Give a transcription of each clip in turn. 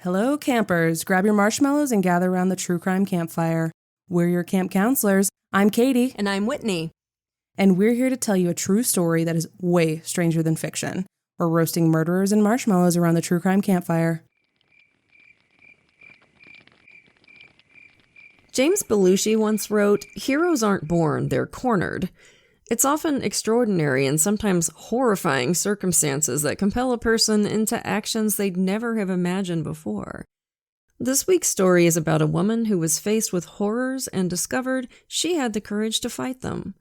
Hello, campers. Grab your marshmallows and gather around the true crime campfire. We're your camp counselors. I'm Katie. And I'm Whitney. And we're here to tell you a true story that is way stranger than fiction. We're roasting murderers and marshmallows around the true crime campfire. James Belushi once wrote, "Heroes aren't born, they're cornered." It's often extraordinary and sometimes horrifying circumstances that compel a person into actions they'd never have imagined before. This week's story is about a woman who was faced with horrors and discovered she had the courage to fight them.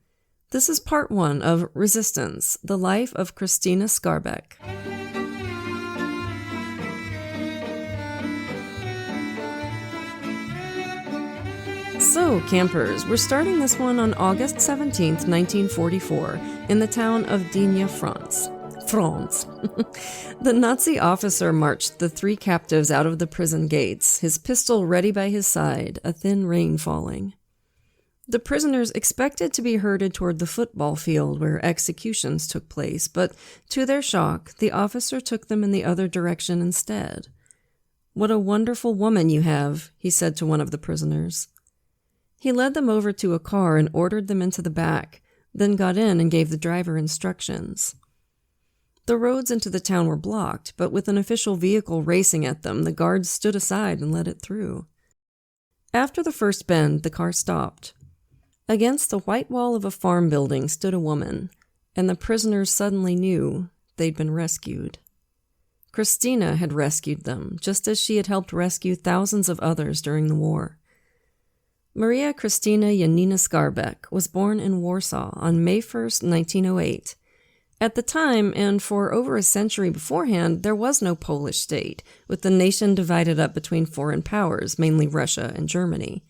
This is part 1 of Resistance, the life of Krystyna Skarbek. So, campers, we're starting this one on August 17th, 1944, in the town of Digne, France. The Nazi officer marched the 3 captives out of the prison gates, his pistol ready by his side, a thin rain falling. The prisoners expected to be herded toward the football field where executions took place, but to their shock, the officer took them in the other direction instead. "What a wonderful woman you have," he said to one of the prisoners. He led them over to a car and ordered them into the back, then got in and gave the driver instructions. The roads into the town were blocked, but with an official vehicle racing at them, the guards stood aside and let it through. After the first bend, the car stopped. Against the white wall of a farm building stood a woman, and the prisoners suddenly knew they'd been rescued. Krystyna had rescued them, just as she had helped rescue thousands of others during the war. Maria Krystyna Janina Skarbek was born in Warsaw on May 1st, 1908. At the time, and for over a century beforehand, there was no Polish state, with the nation divided up between foreign powers, mainly Russia and Germany.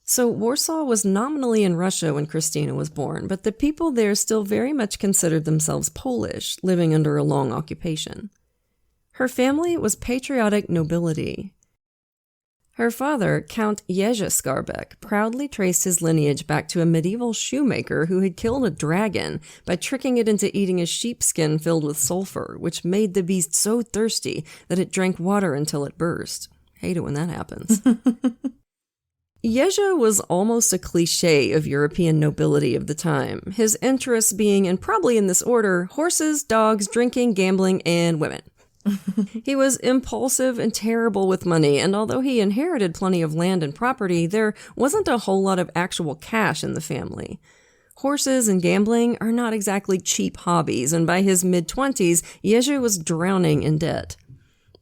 So Warsaw was nominally in Russia when Krystyna was born, but the people there still very much considered themselves Polish, living under a long occupation. Her family was patriotic nobility. Her father, Count Jerzy Skarbek, proudly traced his lineage back to a medieval shoemaker who had killed a dragon by tricking it into eating a sheepskin filled with sulfur, which made the beast so thirsty that it drank water until it burst. Hate it when that happens. Jerzy was almost a cliché of European nobility of the time, his interests being, and probably in this order, horses, dogs, drinking, gambling, and women. He was impulsive and terrible with money, and although he inherited plenty of land and property, there wasn't a whole lot of actual cash in the family. Horses and gambling are not exactly cheap hobbies, and by his mid-20s, Jerzy was drowning in debt.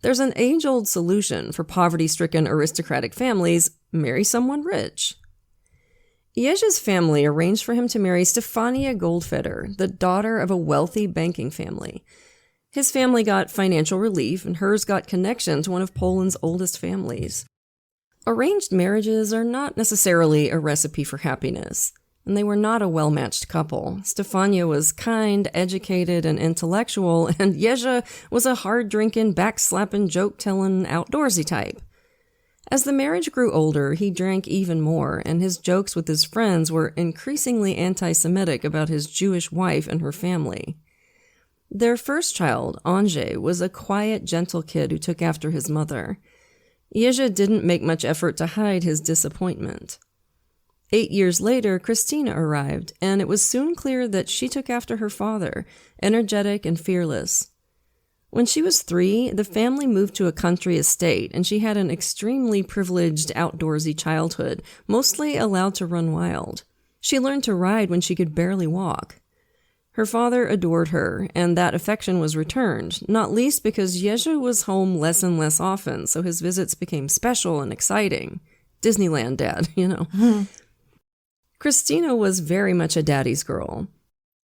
There's an age-old solution for poverty-stricken aristocratic families: marry someone rich. Jerzy's family arranged for him to marry Stefania Goldfeder, the daughter of a wealthy banking family. His family got financial relief, and hers got connection to one of Poland's oldest families. Arranged marriages are not necessarily a recipe for happiness, and they were not a well-matched couple. Stefania was kind, educated, and intellectual, and Jerzy was a hard-drinking, back-slapping, joke-telling, outdoorsy type. As the marriage grew older, he drank even more, and his jokes with his friends were increasingly anti-Semitic about his Jewish wife and her family. Their first child, Andrzej, was a quiet, gentle kid who took after his mother. Jerzy didn't make much effort to hide his disappointment. 8 years later, Krystyna arrived, and it was soon clear that she took after her father, energetic and fearless. When she was 3, the family moved to a country estate, and she had an extremely privileged, outdoorsy childhood, mostly allowed to run wild. She learned to ride when she could barely walk. Her father adored her, and that affection was returned, not least because Jerzy was home less and less often, so his visits became special and exciting. Disneyland dad, you know. Krystyna was very much a daddy's girl.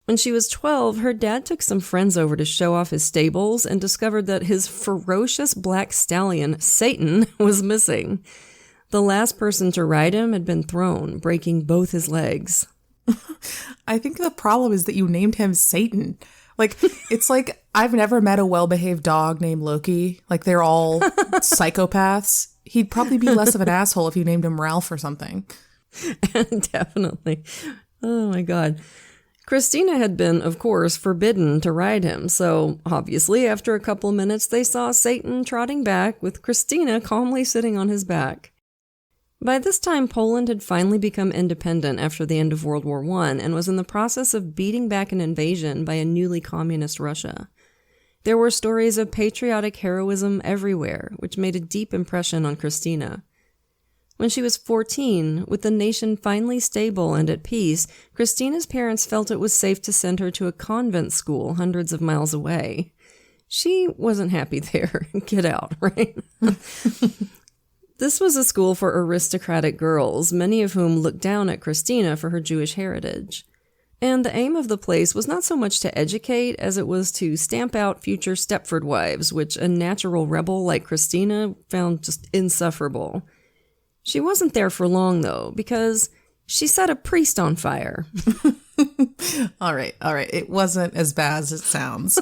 When she was 12, her dad took some friends over to show off his stables and discovered that his ferocious black stallion, Satan, was missing. The last person to ride him had been thrown, breaking both his legs. I think the problem is that you named him Satan. Like, it's like, I've never met a well-behaved dog named Loki. Like, they're all psychopaths. He'd probably be less of an asshole if you named him Ralph or something. Definitely. Oh, my God. Krystyna had been, of course, forbidden to ride him, so obviously after a couple minutes they saw Satan trotting back with Krystyna calmly sitting on his back. By this time, Poland had finally become independent after the end of World War I and was in the process of beating back an invasion by a newly communist Russia. There were stories of patriotic heroism everywhere, which made a deep impression on Krystyna. When she was 14, with the nation finally stable and at peace, Krystyna's parents felt it was safe to send her to a convent school hundreds of miles away. She wasn't happy there. Get out, right? This was a school for aristocratic girls, many of whom looked down at Krystyna for her Jewish heritage. And the aim of the place was not so much to educate as it was to stamp out future Stepford wives, which a natural rebel like Krystyna found just insufferable. She wasn't there for long, though, because she set a priest on fire. All right. It wasn't as bad as it sounds.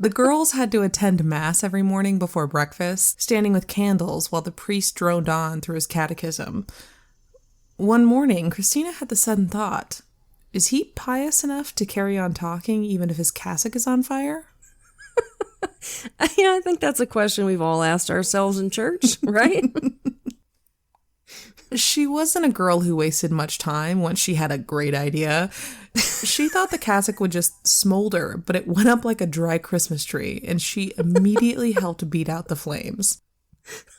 The girls had to attend mass every morning before breakfast, standing with candles while the priest droned on through his catechism. One morning, Krystyna had the sudden thought, is he pious enough to carry on talking even if his cassock is on fire? I think that's a question we've all asked ourselves in church, right? She wasn't a girl who wasted much time once she had a great idea. She thought the cassock would just smolder, but it went up like a dry Christmas tree, and she immediately helped beat out the flames.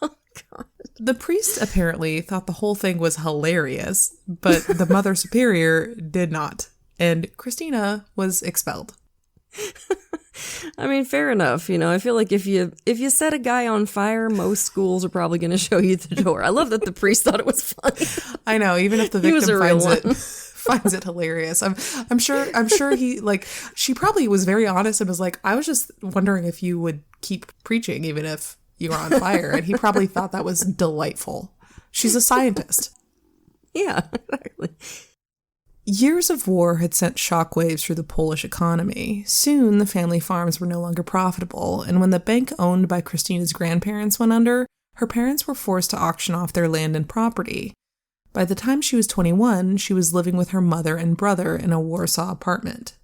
Oh, God. The priest apparently thought the whole thing was hilarious, but the Mother Superior did not, and Krystyna was expelled. I mean, fair enough. I feel like if you set a guy on fire, most schools are probably going to show you the door. I love that the priest thought it was funny. I know, even if the victim finds it hilarious. I'm sure he, she probably was very honest and was like, I was just wondering if you would keep preaching even if you were on fire. And he probably thought that was delightful. She's a scientist. Yeah, exactly. Years of war had sent shockwaves through the Polish economy. Soon, the family farms were no longer profitable, and when the bank owned by Krystyna's grandparents went under, her parents were forced to auction off their land and property. By the time she was 21, she was living with her mother and brother in a Warsaw apartment.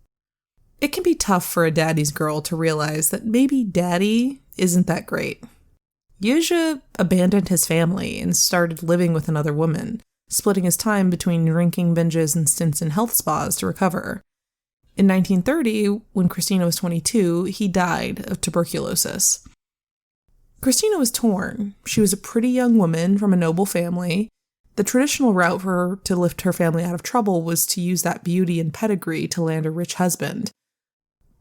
It can be tough for a daddy's girl to realize that maybe daddy isn't that great. Yuzha abandoned his family and started living with another woman, splitting his time between drinking binges and stints in health spas to recover. In 1930, when Krystyna was 22, he died of tuberculosis. Krystyna was torn. She was a pretty young woman from a noble family. The traditional route for her to lift her family out of trouble was to use that beauty and pedigree to land a rich husband.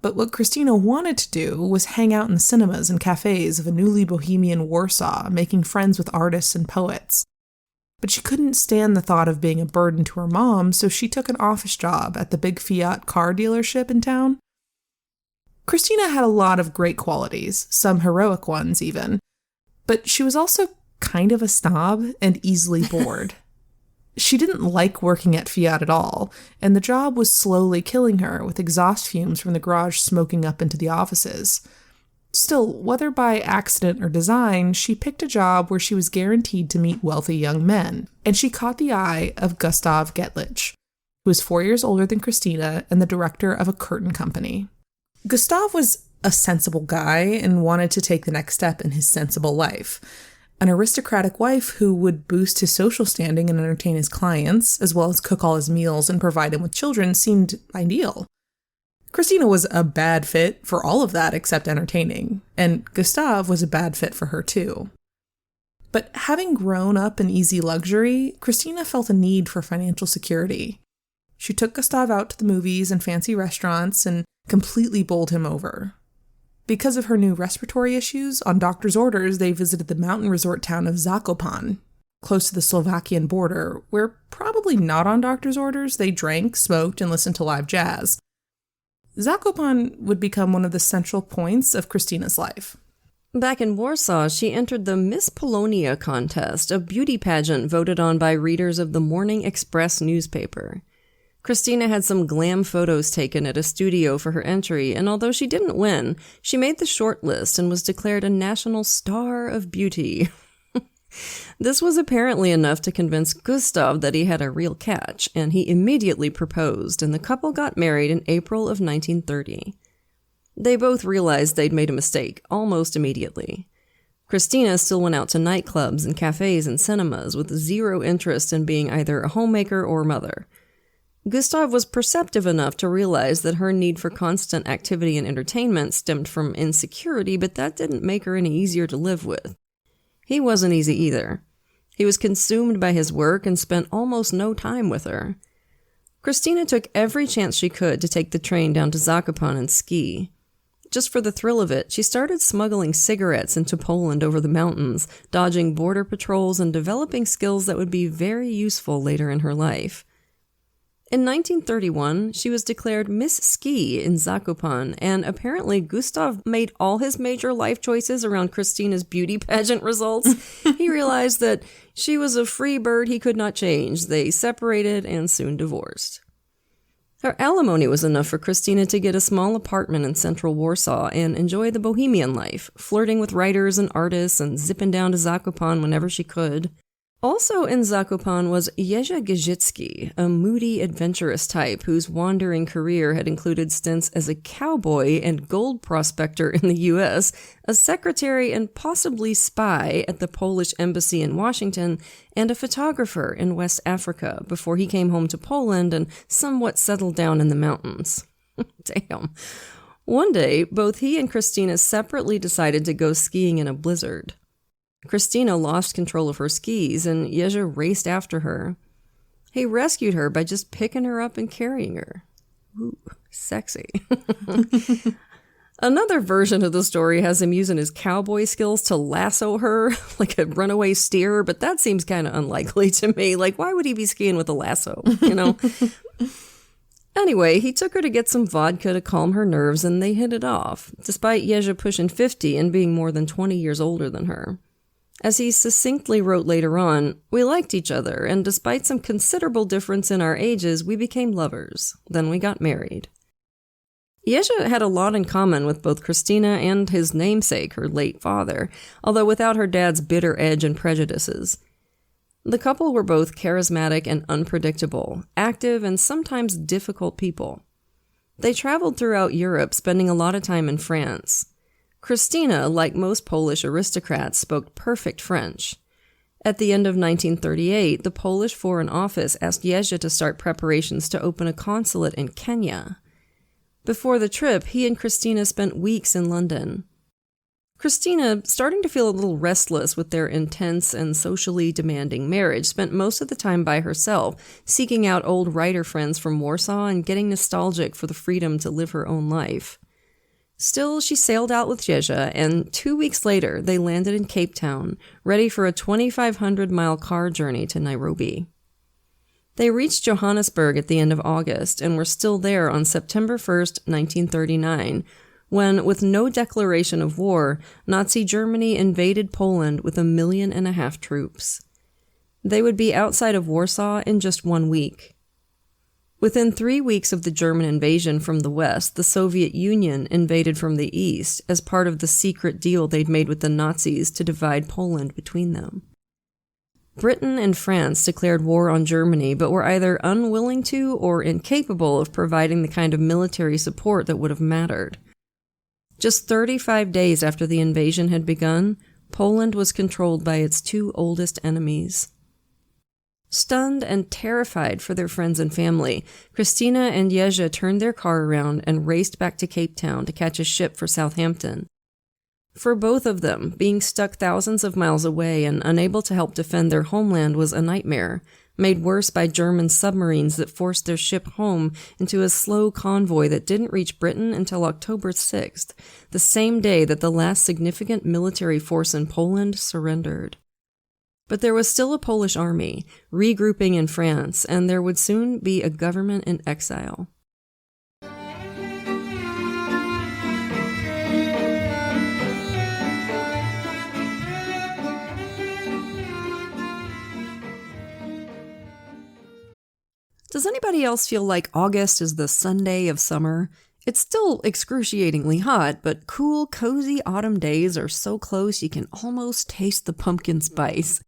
But what Krystyna wanted to do was hang out in the cinemas and cafes of a newly bohemian Warsaw, making friends with artists and poets. But she couldn't stand the thought of being a burden to her mom, so she took an office job at the big Fiat car dealership in town. Krystyna had a lot of great qualities, some heroic ones even, but she was also kind of a snob and easily bored. She didn't like working at Fiat at all, and the job was slowly killing her with exhaust fumes from the garage smoking up into the offices. Still, whether by accident or design, she picked a job where she was guaranteed to meet wealthy young men, and she caught the eye of Gustav Getlich, who was 4 years older than Krystyna and the director of a curtain company. Gustav was a sensible guy and wanted to take the next step in his sensible life. An aristocratic wife who would boost his social standing and entertain his clients, as well as cook all his meals and provide him with children, seemed ideal. Krystyna was a bad fit for all of that except entertaining, and Gustav was a bad fit for her too. But having grown up in easy luxury, Krystyna felt a need for financial security. She took Gustav out to the movies and fancy restaurants and completely bowled him over. Because of her new respiratory issues, on doctor's orders, they visited the mountain resort town of Zakopane, close to the Slovakian border, where, probably not on doctor's orders, they drank, smoked, and listened to live jazz. Zakopane would become one of the central points of Krystyna's life. Back in Warsaw, she entered the Miss Polonia contest, a beauty pageant voted on by readers of the Morning Express newspaper. Krystyna had some glam photos taken at a studio for her entry, and although she didn't win, she made the short list and was declared a national star of beauty. This was apparently enough to convince Gustav that he had a real catch, and he immediately proposed, and the couple got married in April of 1930. They both realized they'd made a mistake almost immediately. Krystyna still went out to nightclubs and cafes and cinemas with zero interest in being either a homemaker or mother. Gustav was perceptive enough to realize that her need for constant activity and entertainment stemmed from insecurity, but that didn't make her any easier to live with. He wasn't easy either. He was consumed by his work and spent almost no time with her. Krystyna took every chance she could to take the train down to Zakopane and ski. Just for the thrill of it, she started smuggling cigarettes into Poland over the mountains, dodging border patrols and developing skills that would be very useful later in her life. In 1931, she was declared Miss Ski in Zakopane, and apparently Gustav made all his major life choices around Krystyna's beauty pageant results. He realized that she was a free bird he could not change. They separated and soon divorced. Her alimony was enough for Krystyna to get a small apartment in central Warsaw and enjoy the bohemian life, flirting with writers and artists and zipping down to Zakopane whenever she could. Also in Zakopane was Jerzy Gajicki, a moody, adventurous type whose wandering career had included stints as a cowboy and gold prospector in the U.S., a secretary and possibly spy at the Polish embassy in Washington, and a photographer in West Africa before he came home to Poland and somewhat settled down in the mountains. Damn. One day, both he and Krystyna separately decided to go skiing in a blizzard. Krystyna lost control of her skis, and Jerzy raced after her. He rescued her by just picking her up and carrying her. Ooh, sexy. Another version of the story has him using his cowboy skills to lasso her like a runaway steer, but that seems kind of unlikely to me. Like, why would he be skiing with a lasso, you know? Anyway, he took her to get some vodka to calm her nerves, and they hit it off, despite Jerzy pushing 50 and being more than 20 years older than her. As he succinctly wrote later on, we liked each other, and despite some considerable difference in our ages, we became lovers. Then we got married. Jerzy had a lot in common with both Krystyna and his namesake, her late father, although without her dad's bitter edge and prejudices. The couple were both charismatic and unpredictable, active and sometimes difficult people. They traveled throughout Europe, spending a lot of time in France. Krystyna, like most Polish aristocrats, spoke perfect French. At the end of 1938, the Polish Foreign Office asked Jerzy to start preparations to open a consulate in Kenya. Before the trip, he and Krystyna spent weeks in London. Krystyna, starting to feel a little restless with their intense and socially demanding marriage, spent most of the time by herself, seeking out old writer friends from Warsaw and getting nostalgic for the freedom to live her own life. Still, she sailed out with Jerzy, and 2 weeks later, they landed in Cape Town, ready for a 2,500-mile car journey to Nairobi. They reached Johannesburg at the end of August and were still there on September 1st, 1939, when, with no declaration of war, Nazi Germany invaded Poland with 1.5 million troops. They would be outside of Warsaw in just 1 week. Within 3 weeks of the German invasion from the west, the Soviet Union invaded from the east as part of the secret deal they'd made with the Nazis to divide Poland between them. Britain and France declared war on Germany, but were either unwilling to or incapable of providing the kind of military support that would have mattered. Just 35 days after the invasion had begun, Poland was controlled by its 2 oldest enemies. Stunned and terrified for their friends and family, Krystyna and Jerzy turned their car around and raced back to Cape Town to catch a ship for Southampton. For both of them, being stuck thousands of miles away and unable to help defend their homeland was a nightmare, made worse by German submarines that forced their ship home into a slow convoy that didn't reach Britain until October 6th, the same day that the last significant military force in Poland surrendered. But there was still a Polish army, regrouping in France, and there would soon be a government in exile. Does anybody else feel like August is the Sunday of summer? It's still excruciatingly hot, but cool, cozy autumn days are so close you can almost taste the pumpkin spice.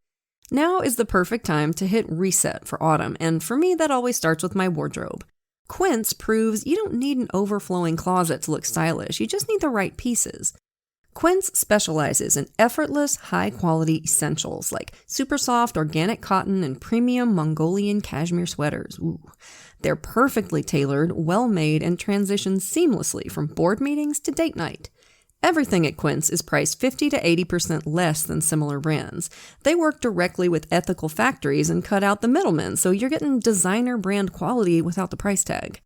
Now is the perfect time to hit reset for autumn, and for me that always starts with my wardrobe. Quince proves you don't need an overflowing closet to look stylish, you just need the right pieces. Quince specializes in effortless, high-quality essentials like super soft organic cotton and premium Mongolian cashmere sweaters. Ooh. They're perfectly tailored, well-made, and transition seamlessly from board meetings to date night. Everything at Quince is priced 50 to 80% less than similar brands. They work directly with ethical factories and cut out the middlemen, so you're getting designer brand quality without the price tag.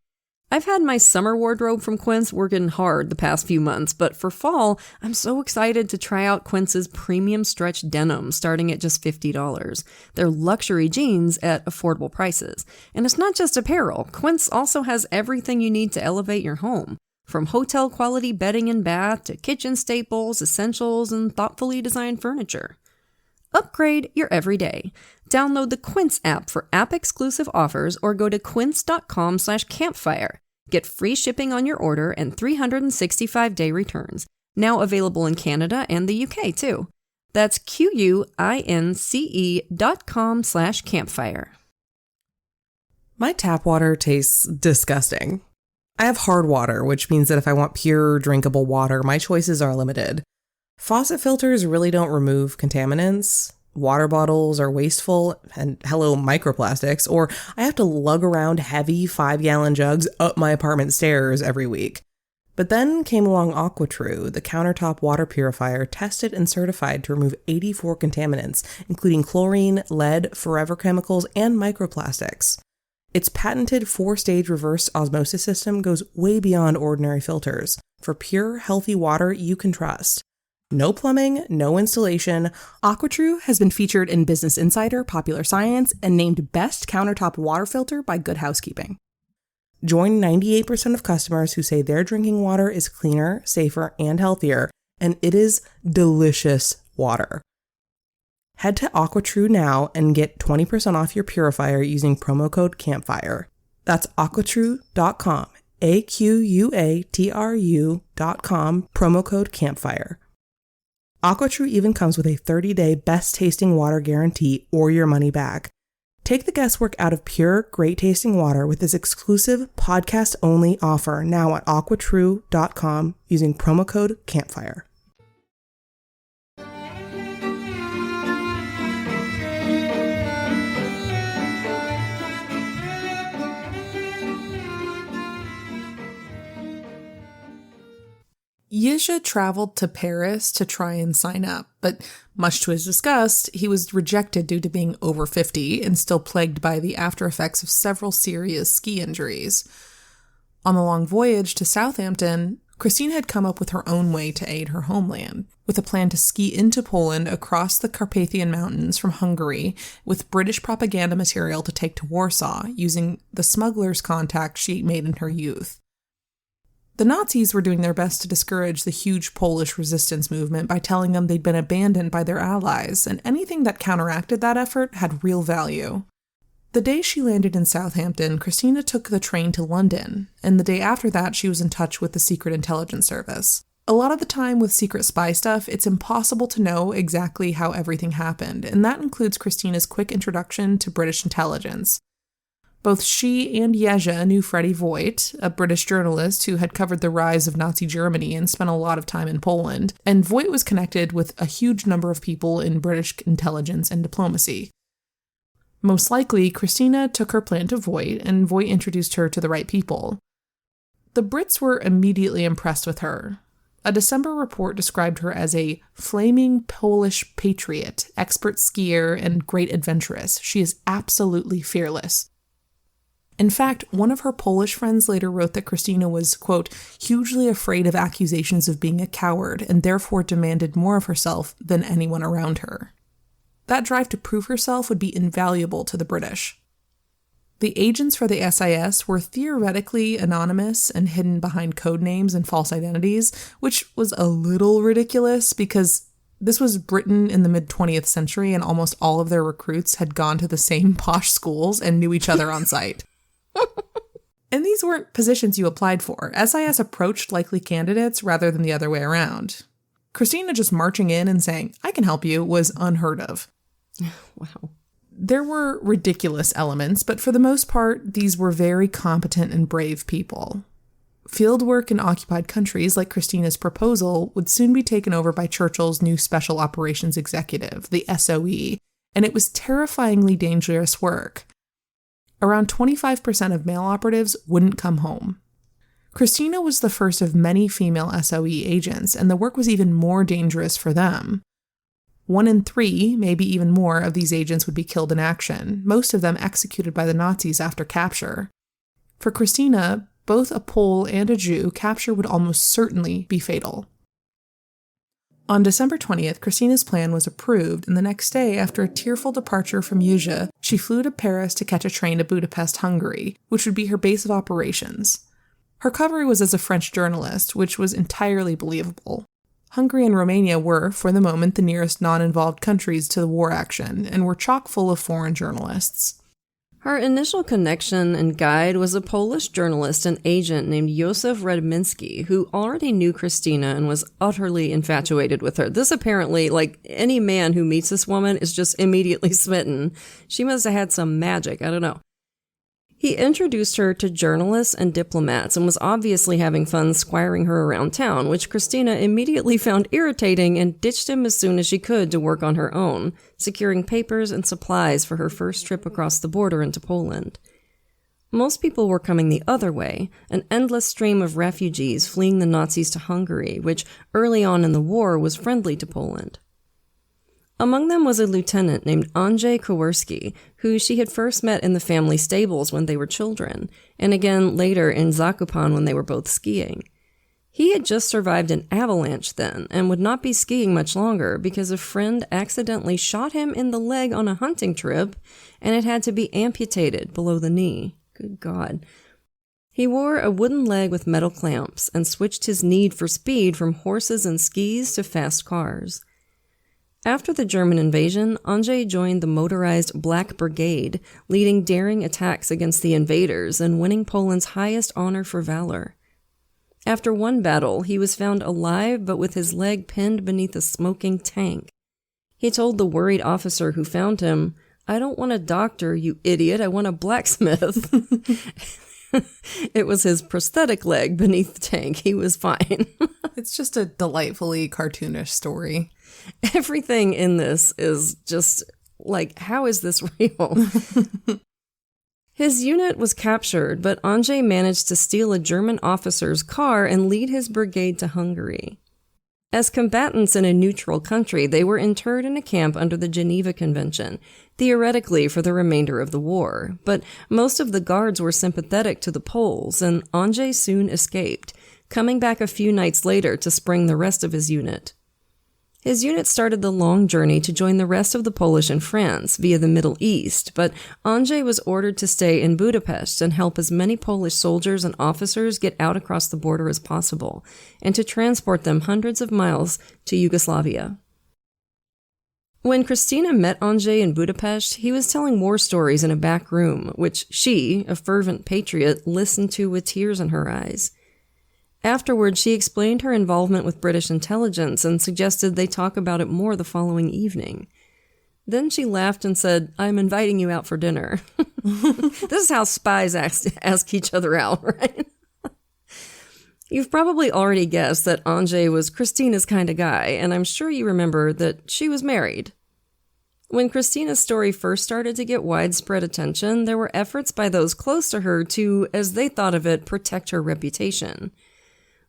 I've had my summer wardrobe from Quince working hard the past few months, but for fall, I'm so excited to try out Quince's premium stretch denim starting at just $50. They're luxury jeans at affordable prices. And it's not just apparel. Quince also has everything you need to elevate your home. From hotel-quality bedding and bath to kitchen staples, essentials, and thoughtfully designed furniture. Upgrade your everyday. Download the Quince app for app-exclusive offers or go to quince.com/campfire. Get free shipping on your order and 365-day returns. Now available in Canada and the UK, too. That's QUINCE.com/campfire. My tap water tastes disgusting. I have hard water, which means that if I want pure, drinkable water, my choices are limited. Faucet filters really don't remove contaminants. Water bottles are wasteful, and hello, microplastics, or I have to lug around heavy 5-gallon jugs up my apartment stairs every week. But then came along AquaTrue, the countertop water purifier tested and certified to remove 84 contaminants, including chlorine, lead, forever chemicals, and microplastics. Its patented 4-stage reverse osmosis system goes way beyond ordinary filters for pure, healthy water you can trust. No plumbing, no installation. AquaTrue has been featured in Business Insider, Popular Science, and named Best Countertop Water Filter by Good Housekeeping. Join 98% of customers who say their drinking water is cleaner, safer, and healthier, and it is delicious water. Head to AquaTrue now and get 20% off your purifier using promo code CAMPFIRE. That's aquatrue.com, AQUATRU.com, promo code CAMPFIRE. AquaTrue even comes with a 30-day best-tasting water guarantee or your money back. Take the guesswork out of pure, great-tasting water with this exclusive podcast-only offer now at aquatrue.com using promo code CAMPFIRE. Yizha traveled to Paris to try and sign up, but much to his disgust, he was rejected due to being over 50 and still plagued by the after effects of several serious ski injuries. On the long voyage to Southampton, Krystyna had come up with her own way to aid her homeland, with a plan to ski into Poland across the Carpathian Mountains from Hungary with British propaganda material to take to Warsaw using the smuggler's contact she made in her youth. The Nazis were doing their best to discourage the huge Polish resistance movement by telling them they'd been abandoned by their allies, and anything that counteracted that effort had real value. The day she landed in Southampton, Krystyna took the train to London, and the day after that she was in touch with the Secret Intelligence Service. A lot of the time with secret spy stuff, it's impossible to know exactly how everything happened, and that includes Krystyna's quick introduction to British intelligence. Both she and Yezha knew Freddie Voigt, a British journalist who had covered the rise of Nazi Germany and spent a lot of time in Poland, and Voigt was connected with a huge number of people in British intelligence and diplomacy. Most likely, Krystyna took her plan to Voigt, and Voigt introduced her to the right people. The Brits were immediately impressed with her. A December report described her as a flaming Polish patriot, expert skier, and great adventuress. She is absolutely fearless. In fact, one of her Polish friends later wrote that Krystyna was, quote, hugely afraid of accusations of being a coward and therefore demanded more of herself than anyone around her. That drive to prove herself would be invaluable to the British. The agents for the SIS were theoretically anonymous and hidden behind code names and false identities, which was a little ridiculous because this was Britain in the mid-20th century and almost all of their recruits had gone to the same posh schools and knew each other on site. And these weren't positions you applied for. SIS approached likely candidates rather than the other way around. Krystyna just marching in and saying, "I can help you," was unheard of. Wow. There were ridiculous elements, but for the most part, these were very competent and brave people. Field work in occupied countries, like Krystyna's proposal, would soon be taken over by Churchill's new Special Operations Executive, the SOE, and it was terrifyingly dangerous work. Around 25% of male operatives wouldn't come home. Krystyna was the first of many female SOE agents, and the work was even more dangerous for them. 1 in 3, maybe even more, of these agents would be killed in action, most of them executed by the Nazis after capture. For Krystyna, both a Pole and a Jew, capture would almost certainly be fatal. On December 20th, Krystyna's plan was approved, and the next day, after a tearful departure from Uzsa, she flew to Paris to catch a train to Budapest, Hungary, which would be her base of operations. Her recovery was as a French journalist, which was entirely believable. Hungary and Romania were, for the moment, the nearest non-involved countries to the war action, and were chock full of foreign journalists. Her initial connection and guide was a Polish journalist and agent named Józef Radminski, who already knew Krystyna and was utterly infatuated with her. This apparently, like any man who meets this woman, is just immediately smitten. She must have had some magic, I don't know. He introduced her to journalists and diplomats and was obviously having fun squiring her around town, which Krystyna immediately found irritating and ditched him as soon as she could to work on her own, securing papers and supplies for her first trip across the border into Poland. Most people were coming the other way, an endless stream of refugees fleeing the Nazis to Hungary, which early on in the war was friendly to Poland. Among them was a lieutenant named Andrzej Kowarski, who she had first met in the family stables when they were children, and again later in Zakopane when they were both skiing. He had just survived an avalanche then, and would not be skiing much longer because a friend accidentally shot him in the leg on a hunting trip, and it had to be amputated below the knee. Good God. He wore a wooden leg with metal clamps, and switched his need for speed from horses and skis to fast cars. After the German invasion, Andrzej joined the motorized Black Brigade, leading daring attacks against the invaders and winning Poland's highest honor for valor. After one battle, he was found alive but with his leg pinned beneath a smoking tank. He told the worried officer who found him, "I don't want a doctor, you idiot, I want a blacksmith." It was his prosthetic leg beneath the tank. He was fine. It's just a delightfully cartoonish story. Everything in this is just like, how is this real? His unit was captured, but Andrzej managed to steal a German officer's car and lead his brigade to Hungary. As combatants in a neutral country, they were interred in a camp under the Geneva Convention, theoretically for the remainder of the war, but most of the guards were sympathetic to the Poles, and Andrzej soon escaped, coming back a few nights later to spring the rest of his unit. His unit started the long journey to join the rest of the Polish in France via the Middle East, but Andrzej was ordered to stay in Budapest and help as many Polish soldiers and officers get out across the border as possible, and to transport them hundreds of miles to Yugoslavia. When Krystyna met Andrzej in Budapest, he was telling war stories in a back room, which she, a fervent patriot, listened to with tears in her eyes. Afterward, she explained her involvement with British intelligence and suggested they talk about it more the following evening. Then she laughed and said, "I'm inviting you out for dinner." This is how spies ask each other out, right? You've probably already guessed that Andrzej was Krystyna's kind of guy, and I'm sure you remember that she was married. When Krystyna's story first started to get widespread attention, there were efforts by those close to her to, as they thought of it, protect her reputation.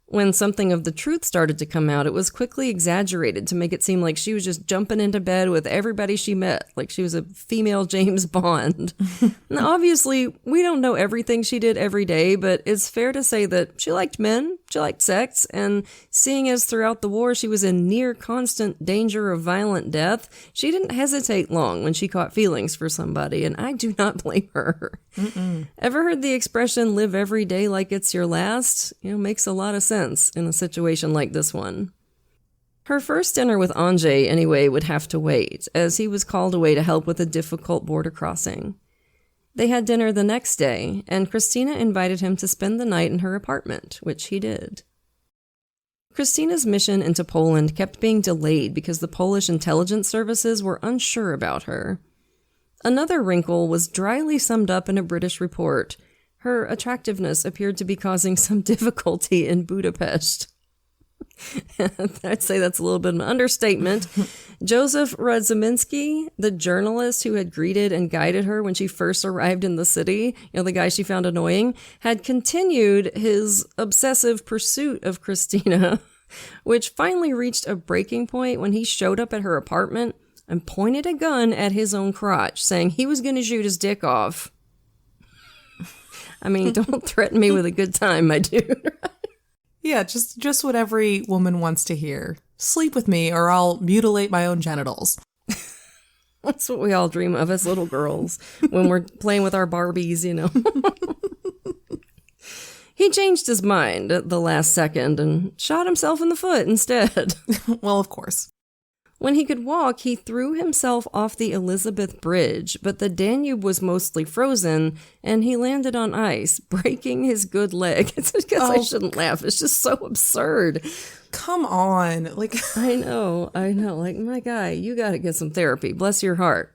When something of the truth started to come out, it was quickly exaggerated to make it seem like she was just jumping into bed with everybody she met, like she was a female James Bond. Now, obviously, we don't know everything she did every day, but it's fair to say that she liked men, she liked sex, and seeing as throughout the war she was in near constant danger of violent death, she didn't hesitate long when she caught feelings for somebody, and I do not blame her. Ever heard the expression, live every day like it's your last? Makes a lot of sense in a situation like this one. Her first dinner with Andrzej, anyway, would have to wait, as he was called away to help with a difficult border crossing. They had dinner the next day, and Krystyna invited him to spend the night in her apartment, which he did. Krystyna's mission into Poland kept being delayed because the Polish intelligence services were unsure about her. Another wrinkle was dryly summed up in a British report. Her attractiveness appeared to be causing some difficulty in Budapest. I'd say that's a little bit of an understatement. Joseph Radzyminski, the journalist who had greeted and guided her when she first arrived in the city, the guy she found annoying, had continued his obsessive pursuit of Krystyna, which finally reached a breaking point when he showed up at her apartment and pointed a gun at his own crotch, saying he was going to shoot his dick off. I mean, don't threaten me with a good time, my dude. Yeah, just what every woman wants to hear. Sleep with me or I'll mutilate my own genitals. That's what we all dream of as little girls when we're playing with our Barbies, He changed his mind at the last second and shot himself in the foot instead. Well, of course. When he could walk, he threw himself off the Elizabeth Bridge, but the Danube was mostly frozen, and he landed on ice, breaking his good leg. It's because I shouldn't laugh. It's just so absurd. Come on. I know. Like, my guy, you got to get some therapy. Bless your heart.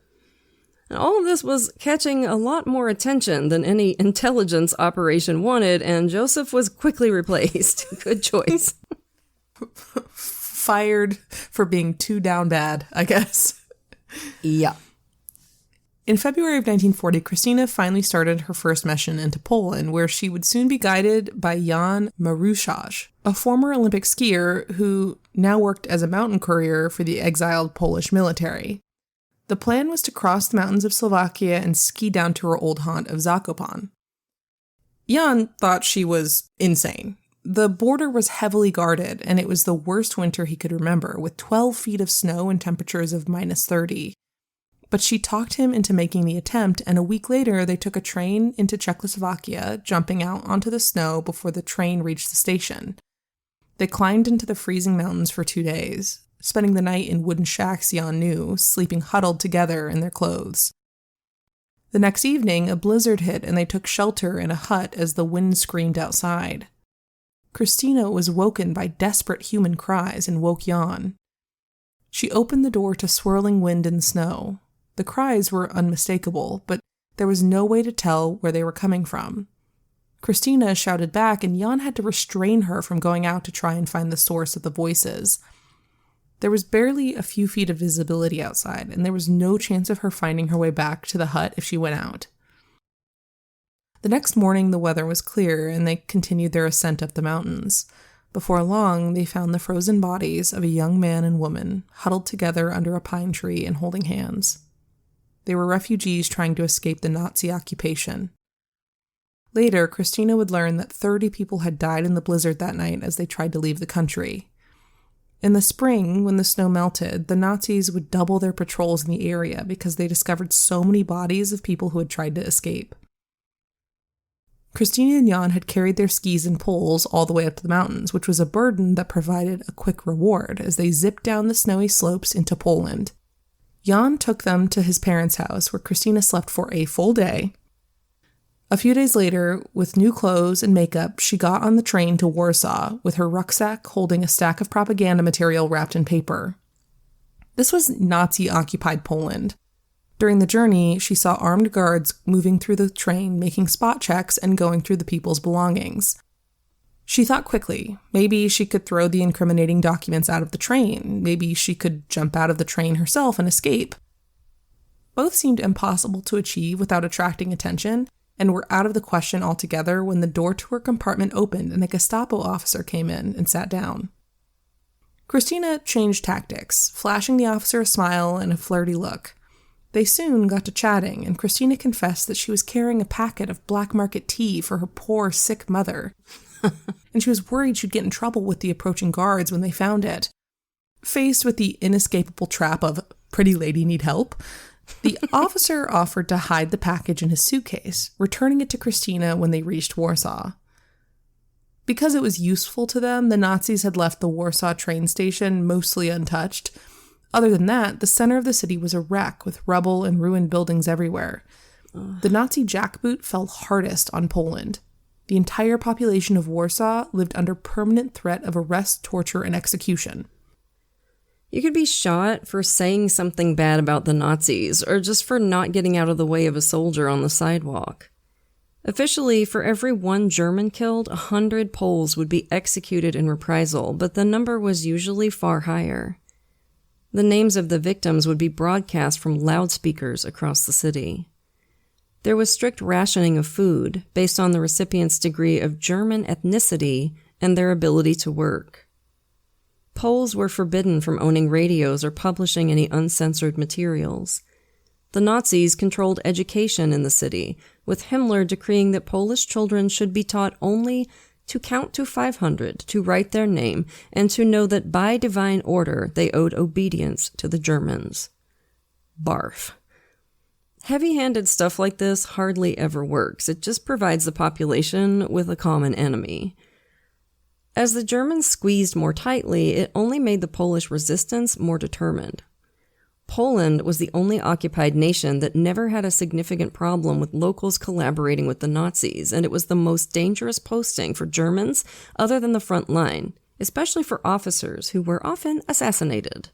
And all of this was catching a lot more attention than any intelligence operation wanted, and Joseph was quickly replaced. Good choice. Fired for being too down bad, I guess. Yeah. In February of 1940, Krystyna finally started her first mission into Poland, where she would soon be guided by Jan Maruszaj, a former Olympic skier who now worked as a mountain courier for the exiled Polish military. The plan was to cross the mountains of Slovakia and ski down to her old haunt of Zakopane. Jan thought she was insane. The border was heavily guarded, and it was the worst winter he could remember, with 12 feet of snow and temperatures of -30. But she talked him into making the attempt, and a week later they took a train into Czechoslovakia, jumping out onto the snow before the train reached the station. They climbed into the freezing mountains for 2 days, spending the night in wooden shacks Jan knew, sleeping huddled together in their clothes. The next evening, a blizzard hit, and they took shelter in a hut as the wind screamed outside. Krystyna was woken by desperate human cries and woke Jan. She opened the door to swirling wind and snow. The cries were unmistakable, but there was no way to tell where they were coming from. Krystyna shouted back, and Jan had to restrain her from going out to try and find the source of the voices. There was barely a few feet of visibility outside, and there was no chance of her finding her way back to the hut if she went out. The next morning, the weather was clear, and they continued their ascent up the mountains. Before long, they found the frozen bodies of a young man and woman, huddled together under a pine tree and holding hands. They were refugees trying to escape the Nazi occupation. Later, Krystyna would learn that 30 people had died in the blizzard that night as they tried to leave the country. In the spring, when the snow melted, the Nazis would double their patrols in the area because they discovered so many bodies of people who had tried to escape. Krystyna and Jan had carried their skis and poles all the way up to the mountains, which was a burden that provided a quick reward as they zipped down the snowy slopes into Poland. Jan took them to his parents' house, where Krystyna slept for a full day. A few days later, with new clothes and makeup, she got on the train to Warsaw, with her rucksack holding a stack of propaganda material wrapped in paper. This was Nazi-occupied Poland. During the journey, she saw armed guards moving through the train, making spot checks and going through the people's belongings. She thought quickly. Maybe she could throw the incriminating documents out of the train. Maybe she could jump out of the train herself and escape. Both seemed impossible to achieve without attracting attention, and were out of the question altogether when the door to her compartment opened and a Gestapo officer came in and sat down. Krystyna changed tactics, flashing the officer a smile and a flirty look. They soon got to chatting, and Krystyna confessed that she was carrying a packet of black market tea for her poor, sick mother. And she was worried she'd get in trouble with the approaching guards when they found it. Faced with the inescapable trap of, "Pretty lady need help," the officer offered to hide the package in his suitcase, returning it to Krystyna when they reached Warsaw. Because it was useful to them, the Nazis had left the Warsaw train station mostly untouched. Other than that, the center of the city was a wreck with rubble and ruined buildings everywhere. The Nazi jackboot fell hardest on Poland. The entire population of Warsaw lived under permanent threat of arrest, torture, and execution. You could be shot for saying something bad about the Nazis, or just for not getting out of the way of a soldier on the sidewalk. Officially, for every 1 German killed, 100 Poles would be executed in reprisal, but the number was usually far higher. The names of the victims would be broadcast from loudspeakers across the city. There was strict rationing of food based on the recipient's degree of German ethnicity and their ability to work. Poles were forbidden from owning radios or publishing any uncensored materials. The Nazis controlled education in the city, with Himmler decreeing that Polish children should be taught only to count to 500, to write their name, and to know that by divine order they owed obedience to the Germans. Barf. Heavy-handed stuff like this hardly ever works. It just provides the population with a common enemy. As the Germans squeezed more tightly, it only made the Polish resistance more determined. Poland was the only occupied nation that never had a significant problem with locals collaborating with the Nazis, and it was the most dangerous posting for Germans other than the front line, especially for officers who were often assassinated.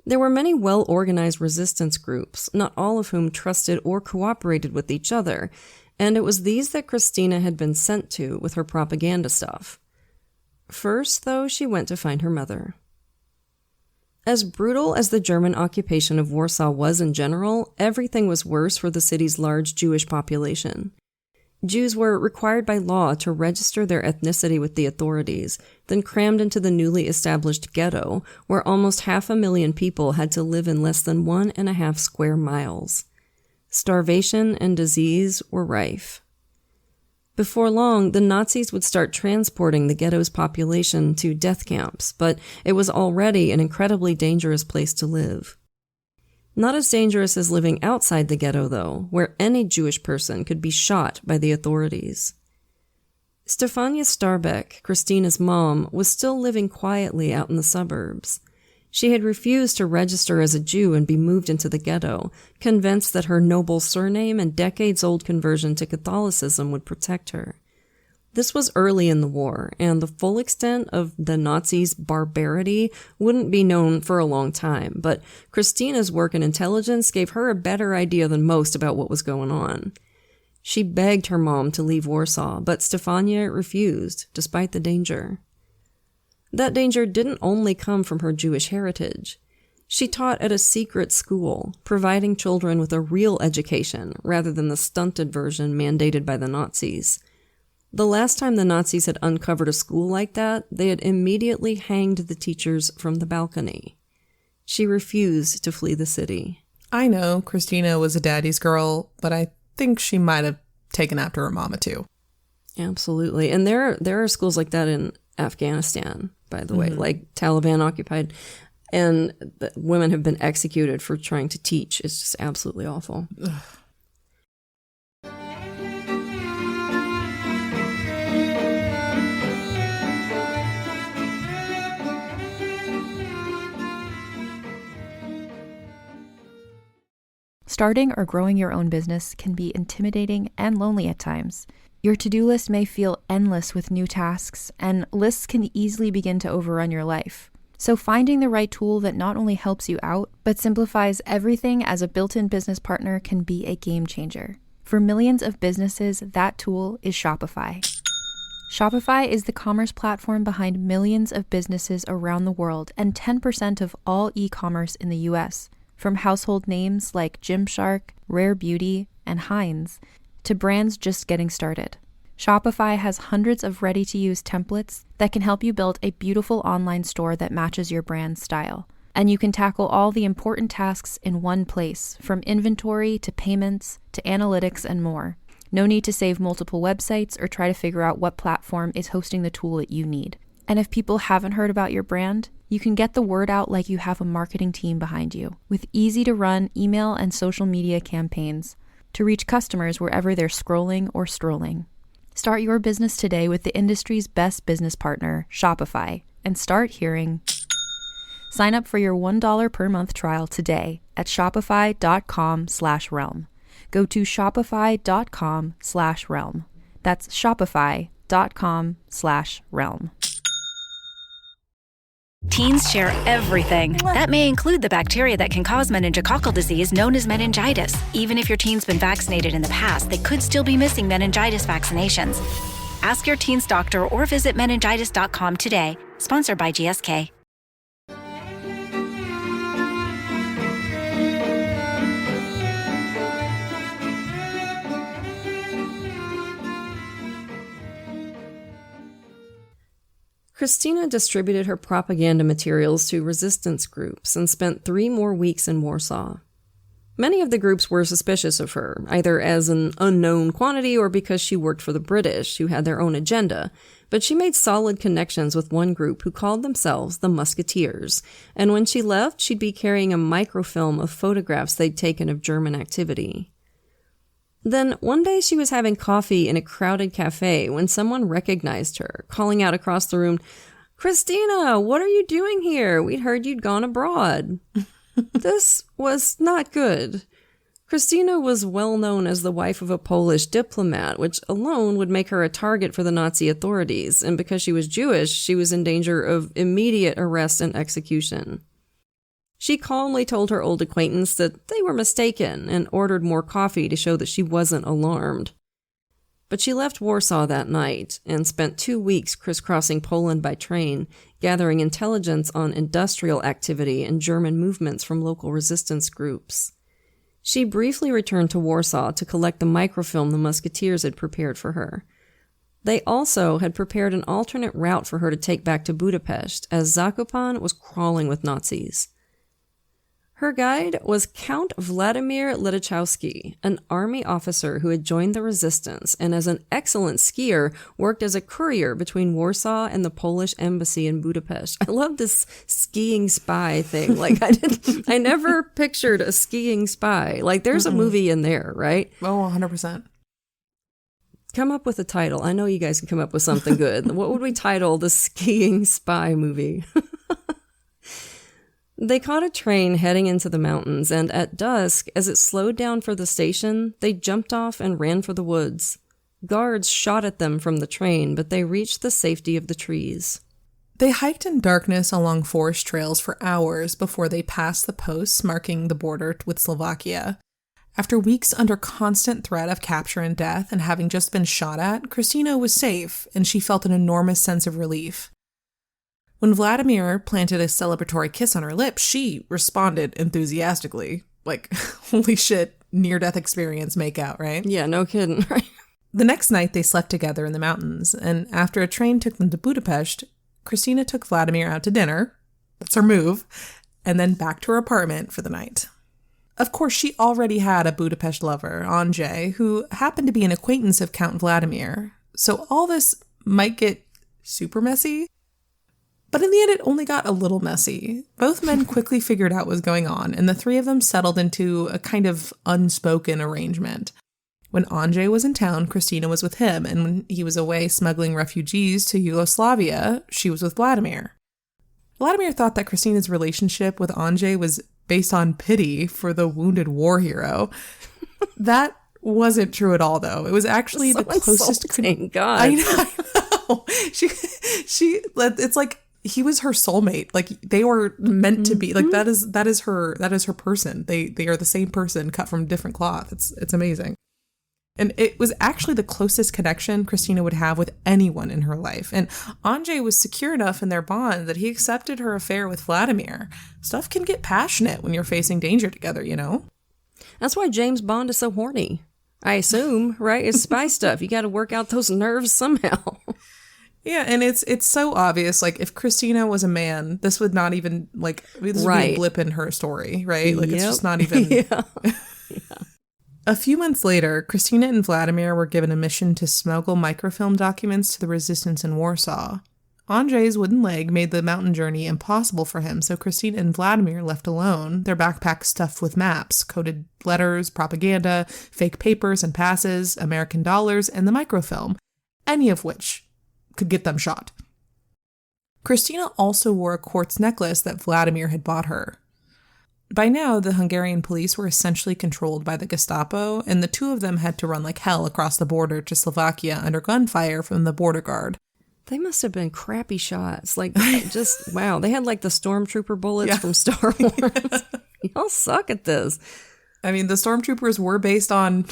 There were many well-organized resistance groups, not all of whom trusted or cooperated with each other, and it was these that Krystyna had been sent to with her propaganda stuff. First, though, she went to find her mother. As brutal as the German occupation of Warsaw was in general, everything was worse for the city's large Jewish population. Jews were required by law to register their ethnicity with the authorities, then crammed into the newly established ghetto, where almost 500,000 people had to live in less than 1.5 square miles. Starvation and disease were rife. Before long, the Nazis would start transporting the ghetto's population to death camps, but it was already an incredibly dangerous place to live. Not as dangerous as living outside the ghetto, though, where any Jewish person could be shot by the authorities. Stefania Skarbek, Krystyna's mom, was still living quietly out in the suburbs. She had refused to register as a Jew and be moved into the ghetto, convinced that her noble surname and decades-old conversion to Catholicism would protect her. This was early in the war, and the full extent of the Nazis' barbarity wouldn't be known for a long time, but Krystyna's work in intelligence gave her a better idea than most about what was going on. She begged her mom to leave Warsaw, but Stefania refused, despite the danger. That danger didn't only come from her Jewish heritage. She taught at a secret school, providing children with a real education rather than the stunted version mandated by the Nazis. The last time the Nazis had uncovered a school like that, they had immediately hanged the teachers from the balcony. She refused to flee the city. I know Krystyna was a daddy's girl, but I think she might have taken after her mama too. Absolutely. And there are schools like that in Afghanistan, by the way, like Taliban occupied, and the women have been executed for trying to teach. It's just absolutely awful. Ugh. Starting or growing your own business can be intimidating and lonely at times. Your to-do list may feel endless with new tasks, and lists can easily begin to overrun your life. So finding the right tool that not only helps you out, but simplifies everything as a built-in business partner can be a game changer. For millions of businesses, that tool is Shopify. Shopify is the commerce platform behind millions of businesses around the world and 10% of all e-commerce in the US. From household names like Gymshark, Rare Beauty, and Heinz, to brands just getting started. Shopify has hundreds of ready-to-use templates that can help you build a beautiful online store that matches your brand's style. And you can tackle all the important tasks in one place, from inventory to payments to analytics and more. No need to save multiple websites or try to figure out what platform is hosting the tool that you need. And if people haven't heard about your brand, you can get the word out like you have a marketing team behind you, with easy-to-run email and social media campaigns to reach customers wherever they're scrolling or strolling. Start your business today with the industry's best business partner, Shopify, and start hearing. Sign up for your $1 per month trial today at shopify.com/realm. Go to shopify.com/realm. That's shopify.com/realm. Teens share everything. That may include the bacteria that can cause meningococcal disease known as meningitis. Even if your teen's been vaccinated in the past, they could still be missing meningitis vaccinations. Ask your teen's doctor or visit meningitis.com today. Sponsored by GSK. Krystyna distributed her propaganda materials to resistance groups and spent 3 more weeks in Warsaw. Many of the groups were suspicious of her, either as an unknown quantity or because she worked for the British, who had their own agenda, but she made solid connections with one group who called themselves the Musketeers, and when she left, she'd be carrying a microfilm of photographs they'd taken of German activity. Then, one day she was having coffee in a crowded cafe when someone recognized her, calling out across the room, "Krystyna, what are you doing here? We'd heard you'd gone abroad." This was not good. Krystyna was well known as the wife of a Polish diplomat, which alone would make her a target for the Nazi authorities, and because she was Jewish, she was in danger of immediate arrest and execution. She calmly told her old acquaintance that they were mistaken and ordered more coffee to show that she wasn't alarmed. But she left Warsaw that night and spent 2 weeks crisscrossing Poland by train, gathering intelligence on industrial activity and German movements from local resistance groups. She briefly returned to Warsaw to collect the microfilm the Musketeers had prepared for her. They also had prepared an alternate route for her to take back to Budapest, as Zakopane was crawling with Nazis. Her guide was Count Vladimir Lidichowski, an army officer who had joined the resistance and as an excellent skier worked as a courier between Warsaw and the Polish embassy in Budapest. I love this skiing spy thing. I never pictured a skiing spy. There's a movie in there, right? Oh, 100%. Come up with a title. I know you guys can come up with something good. What would we title the skiing spy movie? They caught a train heading into the mountains, and at dusk, as it slowed down for the station, they jumped off and ran for the woods. Guards shot at them from the train, but they reached the safety of the trees. They hiked in darkness along forest trails for hours before they passed the posts marking the border with Slovakia. After weeks under constant threat of capture and death and having just been shot at, Krystyna was safe, and she felt an enormous sense of relief. When Vladimir planted a celebratory kiss on her lips, she responded enthusiastically. Holy shit, near-death experience makeout, right? Yeah, no kidding, right? The next night, they slept together in the mountains, and after a train took them to Budapest, Krystyna took Vladimir out to dinner. That's her move. And then back to her apartment for the night. Of course, she already had a Budapest lover, Andrzej, who happened to be an acquaintance of Count Vladimir. So all this might get super messy. But in the end, it only got a little messy. Both men quickly figured out what was going on, and the three of them settled into a kind of unspoken arrangement. When Andrzej was in town, Krystyna was with him, and when he was away smuggling refugees to Yugoslavia, she was with Vladimir. Vladimir thought that Krystyna's relationship with Andrzej was based on pity for the wounded war hero. That wasn't true at all, though. It was actually the closest... God. I know. It's like... He was her soulmate. They were meant to be. That is her person. They are the same person cut from different cloth. It's amazing. And it was actually the closest connection Krystyna would have with anyone in her life. And Andrzej was secure enough in their bond that he accepted her affair with Vladimir. Stuff can get passionate when you're facing danger together, you know? That's why James Bond is so horny. I assume, right? It's spy stuff. You got to work out those nerves somehow. Yeah, and it's so obvious. If Krystyna was a man, this would not even, this would be a blip in her story, right? It's just not even... Yeah. A few months later, Krystyna and Vladimir were given a mission to smuggle microfilm documents to the resistance in Warsaw. Andrzej's wooden leg made the mountain journey impossible for him, so Krystyna and Vladimir left alone, their backpacks stuffed with maps, coded letters, propaganda, fake papers and passes, American dollars, and the microfilm, any of which could get them shot. Krystyna also wore a quartz necklace that Vladimir had bought her. By now, the Hungarian police were essentially controlled by the Gestapo, and the two of them had to run like hell across the border to Slovakia under gunfire from the border guard. They must have been crappy shots. Like, just, wow. They had like the stormtrooper bullets from Star Wars. Y'all suck at this. I mean, the stormtroopers were based on...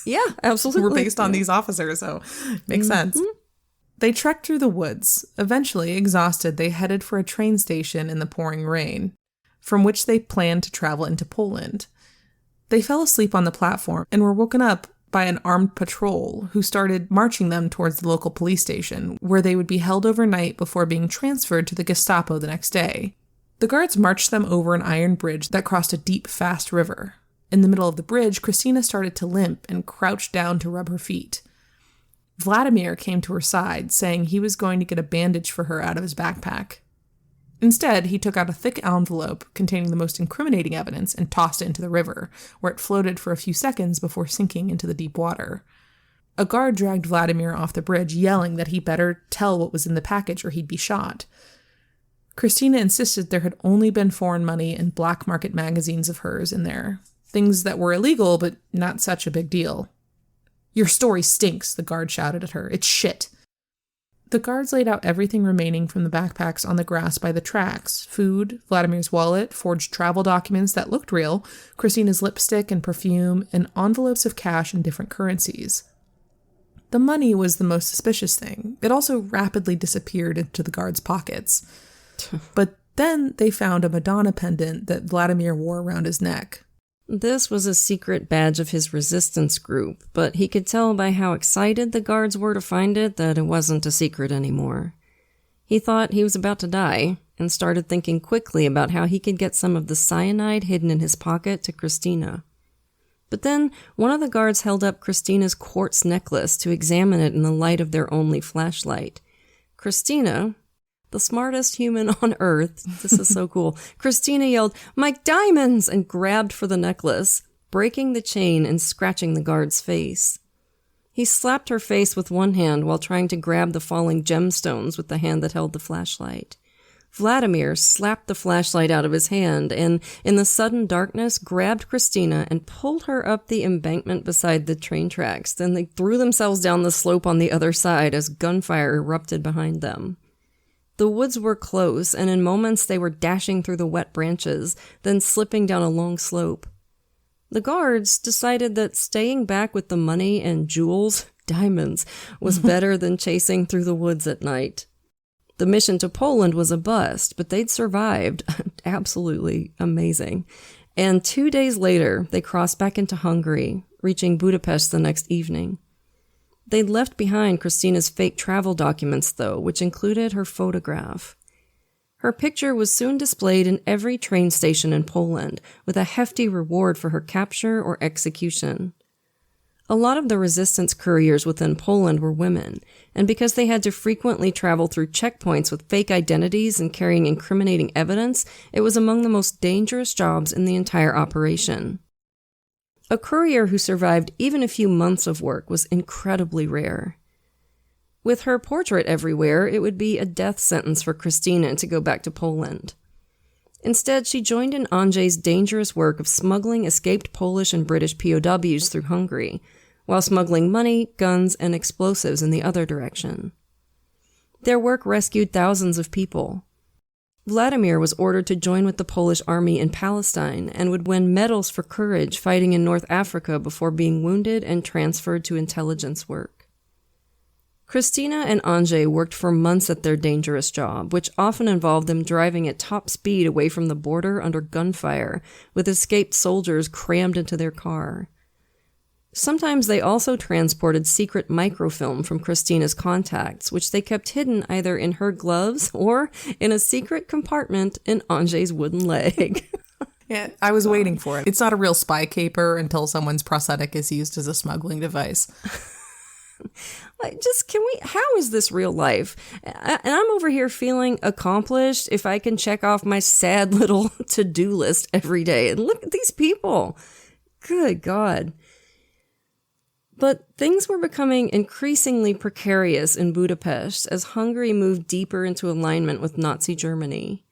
Yeah, absolutely. Were based on these officers, so makes sense. They trekked through the woods. Eventually, exhausted, they headed for a train station in the pouring rain, from which they planned to travel into Poland. They fell asleep on the platform and were woken up by an armed patrol who started marching them towards the local police station, where they would be held overnight before being transferred to the Gestapo the next day. The guards marched them over an iron bridge that crossed a deep, fast river. In the middle of the bridge, Krystyna started to limp and crouched down to rub her feet. Vladimir came to her side, saying he was going to get a bandage for her out of his backpack. Instead, he took out a thick envelope containing the most incriminating evidence and tossed it into the river, where it floated for a few seconds before sinking into the deep water. A guard dragged Vladimir off the bridge, yelling that he better tell what was in the package or he'd be shot. Krystyna insisted there had only been foreign money and black market magazines of hers in there, things that were illegal but not such a big deal. "Your story stinks," the guard shouted at her. "It's shit." The guards laid out everything remaining from the backpacks on the grass by the tracks: food, Vladimir's wallet, forged travel documents that looked real, Krystyna's lipstick and perfume, and envelopes of cash in different currencies. The money was the most suspicious thing. It also rapidly disappeared into the guards' pockets. But then they found a Madonna pendant that Vladimir wore around his neck. This was a secret badge of his resistance group, but he could tell by how excited the guards were to find it that it wasn't a secret anymore. He thought he was about to die and started thinking quickly about how he could get some of the cyanide hidden in his pocket to Krystyna. But then one of the guards held up Krystyna's quartz necklace to examine it in the light of their only flashlight. Krystyna, the smartest human on earth, this is so cool, Krystyna yelled, "My diamonds!" and grabbed for the necklace, breaking the chain and scratching the guard's face. He slapped her face with one hand while trying to grab the falling gemstones with the hand that held the flashlight. Vladimir slapped the flashlight out of his hand and, in the sudden darkness, grabbed Krystyna and pulled her up the embankment beside the train tracks. Then they threw themselves down the slope on the other side as gunfire erupted behind them. The woods were close, and in moments they were dashing through the wet branches, then slipping down a long slope. The guards decided that staying back with the money and jewels, diamonds, was better than chasing through the woods at night. The mission to Poland was a bust, but they'd survived. Absolutely amazing. And 2 days later, they crossed back into Hungary, reaching Budapest the next evening. They'd left behind Krystyna's fake travel documents, though, which included her photograph. Her picture was soon displayed in every train station in Poland, with a hefty reward for her capture or execution. A lot of the resistance couriers within Poland were women, and because they had to frequently travel through checkpoints with fake identities and carrying incriminating evidence, it was among the most dangerous jobs in the entire operation. A courier who survived even a few months of work was incredibly rare. With her portrait everywhere, it would be a death sentence for Krystyna to go back to Poland. Instead, she joined in Andrzej's dangerous work of smuggling escaped Polish and British POWs through Hungary, while smuggling money, guns, and explosives in the other direction. Their work rescued thousands of people. Vladimir was ordered to join with the Polish army in Palestine and would win medals for courage fighting in North Africa before being wounded and transferred to intelligence work. Krystyna and Andrzej worked for months at their dangerous job, which often involved them driving at top speed away from the border under gunfire, with escaped soldiers crammed into their car. Sometimes they also transported secret microfilm from Krystyna's contacts, which they kept hidden either in her gloves or in a secret compartment in Andrzej's wooden leg. Yeah, I was waiting for it. It's not a real spy caper until someone's prosthetic is used as a smuggling device. How is this real life? And I'm over here feeling accomplished if I can check off my sad little to-do list every day. And look at these people. Good God. But things were becoming increasingly precarious in Budapest as Hungary moved deeper into alignment with Nazi Germany.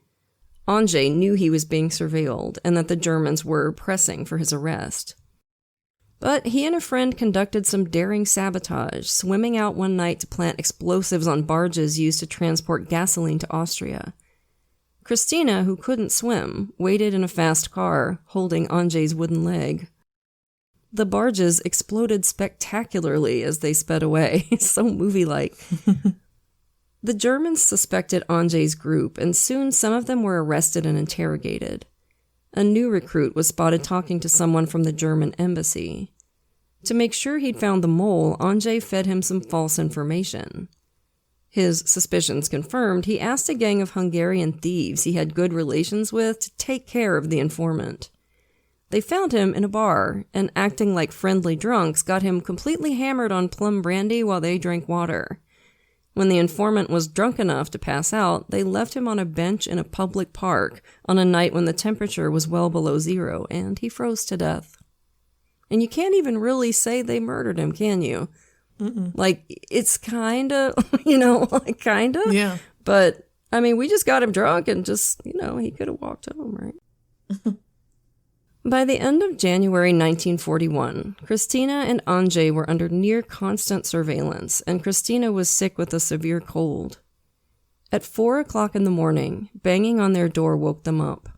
Andrzej knew he was being surveilled and that the Germans were pressing for his arrest. But he and a friend conducted some daring sabotage, swimming out one night to plant explosives on barges used to transport gasoline to Austria. Krystyna, who couldn't swim, waited in a fast car, holding Andrzej's wooden leg. The barges exploded spectacularly as they sped away, so movie-like. The Germans suspected Andrzej's group, and soon some of them were arrested and interrogated. A new recruit was spotted talking to someone from the German embassy. To make sure he'd found the mole, Andrzej fed him some false information. His suspicions confirmed, he asked a gang of Hungarian thieves he had good relations with to take care of the informant. They found him in a bar, and acting like friendly drunks, got him completely hammered on plum brandy while they drank water. When the informant was drunk enough to pass out, they left him on a bench in a public park on a night when the temperature was well below zero, and he froze to death. And you can't even really say they murdered him, can you? Mm-mm. Like, it's kind of, kind of. Yeah. But, I mean, we just got him drunk and just, he could have walked home, right? By the end of January 1941, Krystyna and Andrzej were under near constant surveillance, and Krystyna was sick with a severe cold. At 4 o'clock in the morning, banging on their door woke them up.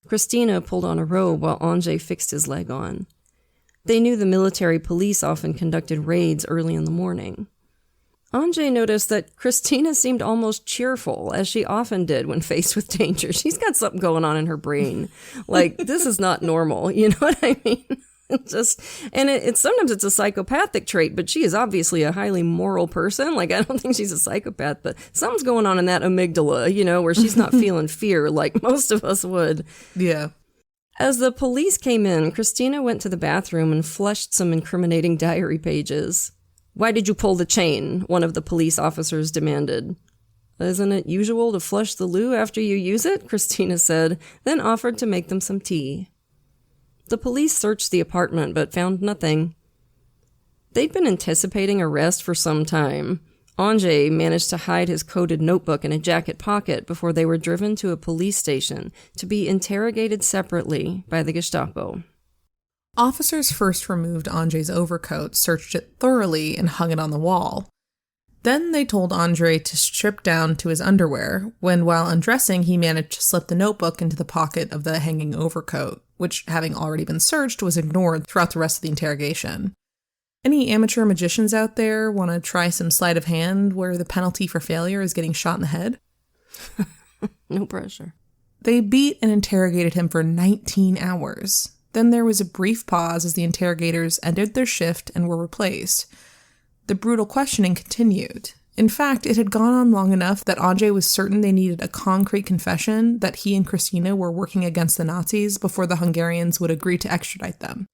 Krystyna pulled on a robe while Andrzej fixed his leg on. They knew the military police often conducted raids early in the morning. Andrzej noticed that Krystyna seemed almost cheerful, as she often did when faced with danger. She's got something going on in her brain. Like, this is not normal, you know what I mean? Sometimes it's a psychopathic trait, but she is obviously a highly moral person. Like, I don't think she's a psychopath, but something's going on in that amygdala, where she's not feeling fear like most of us would. Yeah. As the police came in, Krystyna went to the bathroom and flushed some incriminating diary pages. "Why did you pull the chain?" one of the police officers demanded. "Isn't it usual to flush the loo after you use it?" Krystyna said, then offered to make them some tea. The police searched the apartment but found nothing. They'd been anticipating arrest for some time. Andrzej managed to hide his coded notebook in a jacket pocket before they were driven to a police station to be interrogated separately by the Gestapo. Officers first removed Andrzej's overcoat, searched it thoroughly, and hung it on the wall. Then they told Andrzej to strip down to his underwear, when while undressing he managed to slip the notebook into the pocket of the hanging overcoat, which, having already been searched, was ignored throughout the rest of the interrogation. Any amateur magicians out there want to try some sleight of hand where the penalty for failure is getting shot in the head? No pressure. They beat and interrogated him for 19 hours. Then there was a brief pause as the interrogators ended their shift and were replaced. The brutal questioning continued. In fact, it had gone on long enough that Andrzej was certain they needed a concrete confession that he and Krystyna were working against the Nazis before the Hungarians would agree to extradite them.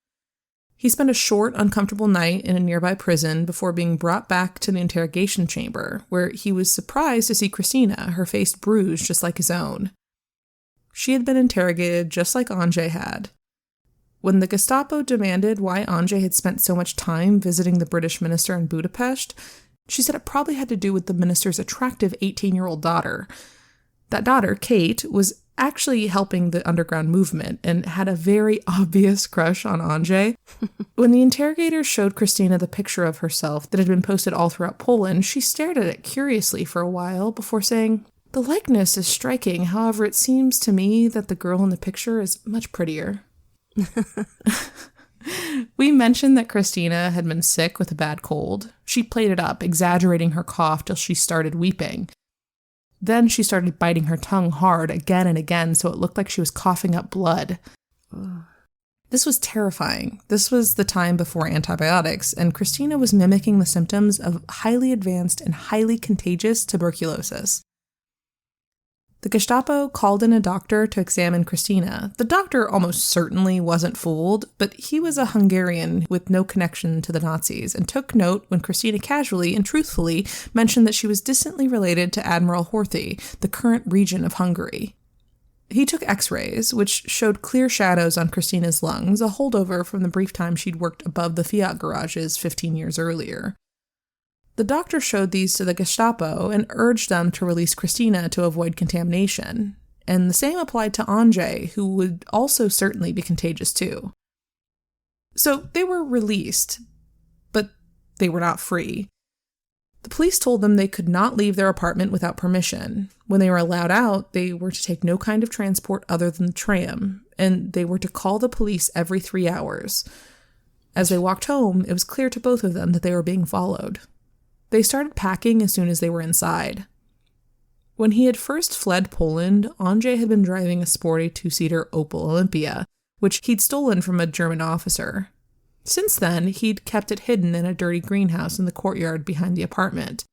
He spent a short, uncomfortable night in a nearby prison before being brought back to the interrogation chamber, where he was surprised to see Krystyna, her face bruised just like his own. She had been interrogated just like Andrzej had. When the Gestapo demanded why Andrzej had spent so much time visiting the British minister in Budapest, she said it probably had to do with the minister's attractive 18-year-old daughter. That daughter, Kate, was actually helping the underground movement and had a very obvious crush on Andrzej. When the interrogators showed Krystyna the picture of herself that had been posted all throughout Poland, she stared at it curiously for a while before saying, "The likeness is striking, however it seems to me that the girl in the picture is much prettier." We mentioned that Krystyna had been sick with a bad cold. She played it up, exaggerating her cough till she started weeping. Then she started biting her tongue hard again and again so it looked like she was coughing up blood. This was terrifying. This was the time before antibiotics, and Krystyna was mimicking the symptoms of highly advanced and highly contagious tuberculosis. The Gestapo called in a doctor to examine Krystyna. The doctor almost certainly wasn't fooled, but he was a Hungarian with no connection to the Nazis and took note when Krystyna casually and truthfully mentioned that she was distantly related to Admiral Horthy, the current regent of Hungary. He took x-rays, which showed clear shadows on Krystyna's lungs, a holdover from the brief time she'd worked above the Fiat garages 15 years earlier. The doctor showed these to the Gestapo and urged them to release Krystyna to avoid contamination. and the same applied to Andrzej, who would also certainly be contagious too. So they were released, but they were not free. The police told them they could not leave their apartment without permission. When they were allowed out, they were to take no kind of transport other than the tram, and they were to call the police every 3 hours. As they walked home, it was clear to both of them that they were being followed. They started packing as soon as they were inside. When he had first fled Poland, Andrzej had been driving a sporty 2-seater Opel Olympia, which he'd stolen from a German officer. Since then, he'd kept it hidden in a dirty greenhouse in the courtyard behind the apartment.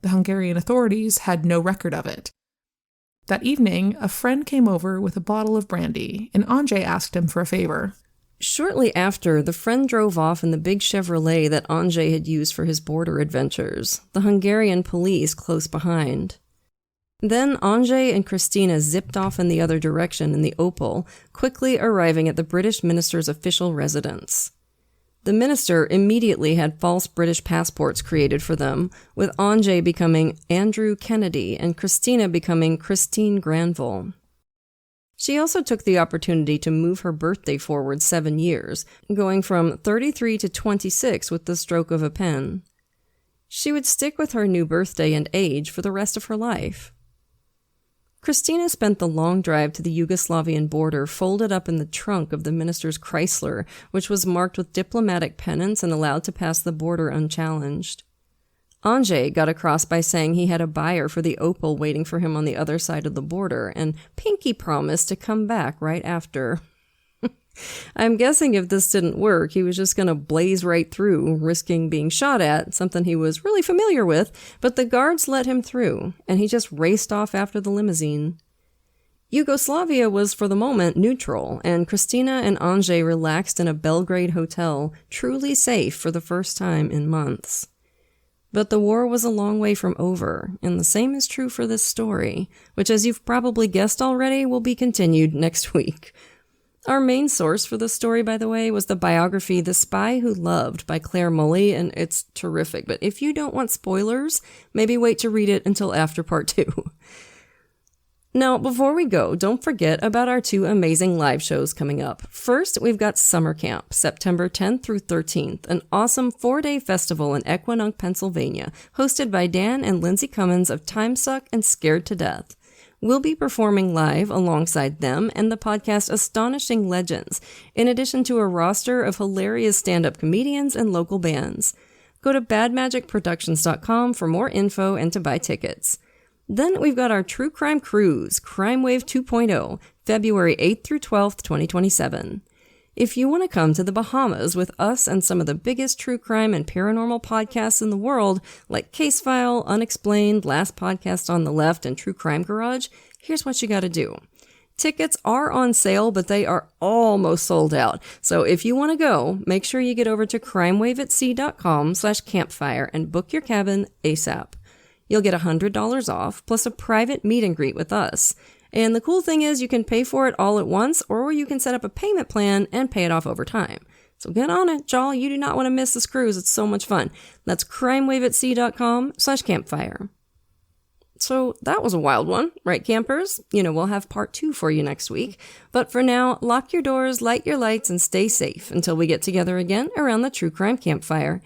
The Hungarian authorities had no record of it. That evening, a friend came over with a bottle of brandy, and Andrzej asked him for a favor. Shortly after, the friend drove off in the big Chevrolet that Andrzej had used for his border adventures, the Hungarian police close behind. Then Andrzej and Krystyna zipped off in the other direction in the Opel, quickly arriving at the British minister's official residence. The minister immediately had false British passports created for them, with Andrzej becoming Andrew Kennedy and Krystyna becoming Christine Granville. She also took the opportunity to move her birthday forward 7 years, going from 33 to 26 with the stroke of a pen. She would stick with her new birthday and age for the rest of her life. Krystyna spent the long drive to the Yugoslavian border folded up in the trunk of the minister's Chrysler, which was marked with diplomatic pennants and allowed to pass the border unchallenged. Andrzej got across by saying he had a buyer for the Opel waiting for him on the other side of the border, and Pinky promised to come back right after. I'm guessing if this didn't work, he was just going to blaze right through, risking being shot at, something he was really familiar with, but the guards let him through, and he just raced off after the limousine. Yugoslavia was for the moment neutral, and Krystyna and Andrzej relaxed in a Belgrade hotel, truly safe for the first time in months. But the war was a long way from over, and the same is true for this story, which, as you've probably guessed already, will be continued next week. Our main source for this story, by the way, was the biography The Spy Who Loved by Clare Mulley, and it's terrific. But if you don't want spoilers, maybe wait to read it until after part 2. Now, before we go, don't forget about our 2 amazing live shows coming up. First, we've got Summer Camp, September 10th through 13th, an awesome 4-day festival in Equinunk, Pennsylvania, hosted by Dan and Lindsay Cummins of Time Suck and Scared to Death. We'll be performing live alongside them and the podcast Astonishing Legends, in addition to a roster of hilarious stand-up comedians and local bands. Go to badmagicproductions.com for more info and to buy tickets. Then we've got our True Crime Cruise, CrimeWave 2.0, February 8th through 12th, 2027. If you want to come to the Bahamas with us and some of the biggest true crime and paranormal podcasts in the world, like Case File, Unexplained, Last Podcast on the Left, and True Crime Garage, here's what you got to do. Tickets are on sale, but they are almost sold out. So if you want to go, make sure you get over to crimewaveatsea.com/campfire and book your cabin ASAP. You'll get $100 off, plus a private meet and greet with us. And the cool thing is you can pay for it all at once, or you can set up a payment plan and pay it off over time. So get on it, y'all. You do not want to miss this cruise. It's so much fun. That's crimewaveatsea.com/campfire. So that was a wild one, right, campers? We'll have part 2 for you next week. But for now, lock your doors, light your lights, and stay safe until we get together again around the True Crime Campfire.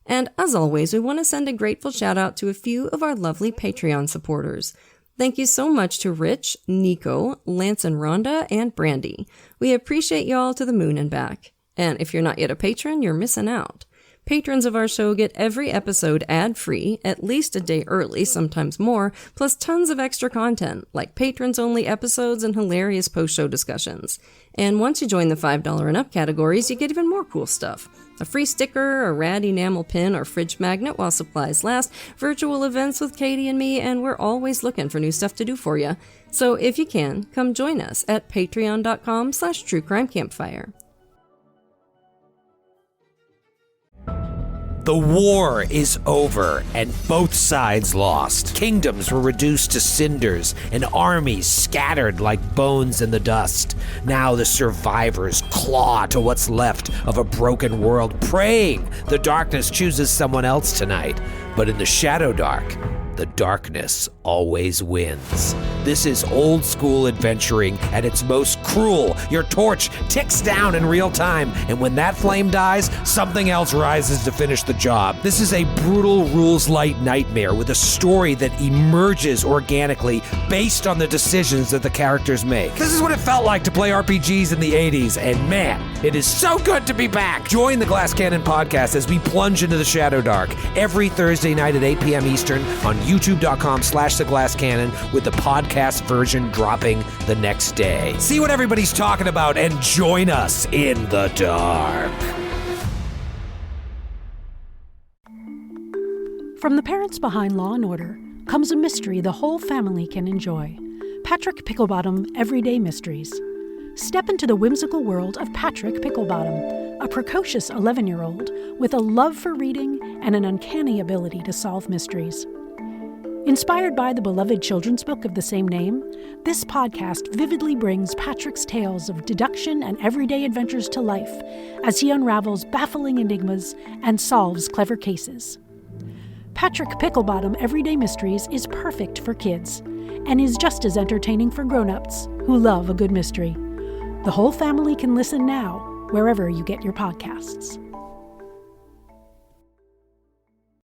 And as always, we want to send a grateful shout out to a few of our lovely Patreon supporters. Thank you so much to Rich, Nico, Lance and Rhonda, and Brandy. We appreciate y'all to the moon and back. And if you're not yet a patron, you're missing out. Patrons of our show get every episode ad-free, at least a day early, sometimes more, plus tons of extra content, like patrons-only episodes and hilarious post-show discussions. And once you join the $5 and up categories, you get even more cool stuff. A free sticker, a rad enamel pin, or fridge magnet while supplies last, virtual events with Katie and me, and we're always looking for new stuff to do for you. So if you can, come join us at patreon.com/truecrimecampfire. The war is over, and both sides lost. Kingdoms were reduced to cinders, and armies scattered like bones in the dust. Now the survivors claw to what's left of a broken world, praying the darkness chooses someone else tonight. But in the Shadow Dark, the darkness always wins. This is old school adventuring at its most cruel. Your torch ticks down in real time, and when that flame dies, something else rises to finish the job. This is a brutal rules-light nightmare with a story that emerges organically based on the decisions that the characters make. This is what it felt like to play RPGs in the 80s, and man, it is so good to be back. Join the Glass Cannon podcast as we plunge into the Shadow Dark every Thursday night at 8 p.m. Eastern on youtube.com/theglasscannon, with the podcast version dropping the next day. See what everybody's talking about and join us in the dark. From the parents behind Law & Order comes a mystery the whole family can enjoy. Patrick Picklebottom Everyday Mysteries. Step into the whimsical world of Patrick Picklebottom, a precocious 11-year-old with a love for reading and an uncanny ability to solve mysteries. Inspired by the beloved children's book of the same name, this podcast vividly brings Patrick's tales of deduction and everyday adventures to life as he unravels baffling enigmas and solves clever cases. Patrick Picklebottom Everyday Mysteries is perfect for kids and is just as entertaining for grown-ups who love a good mystery. The whole family can listen now, wherever you get your podcasts.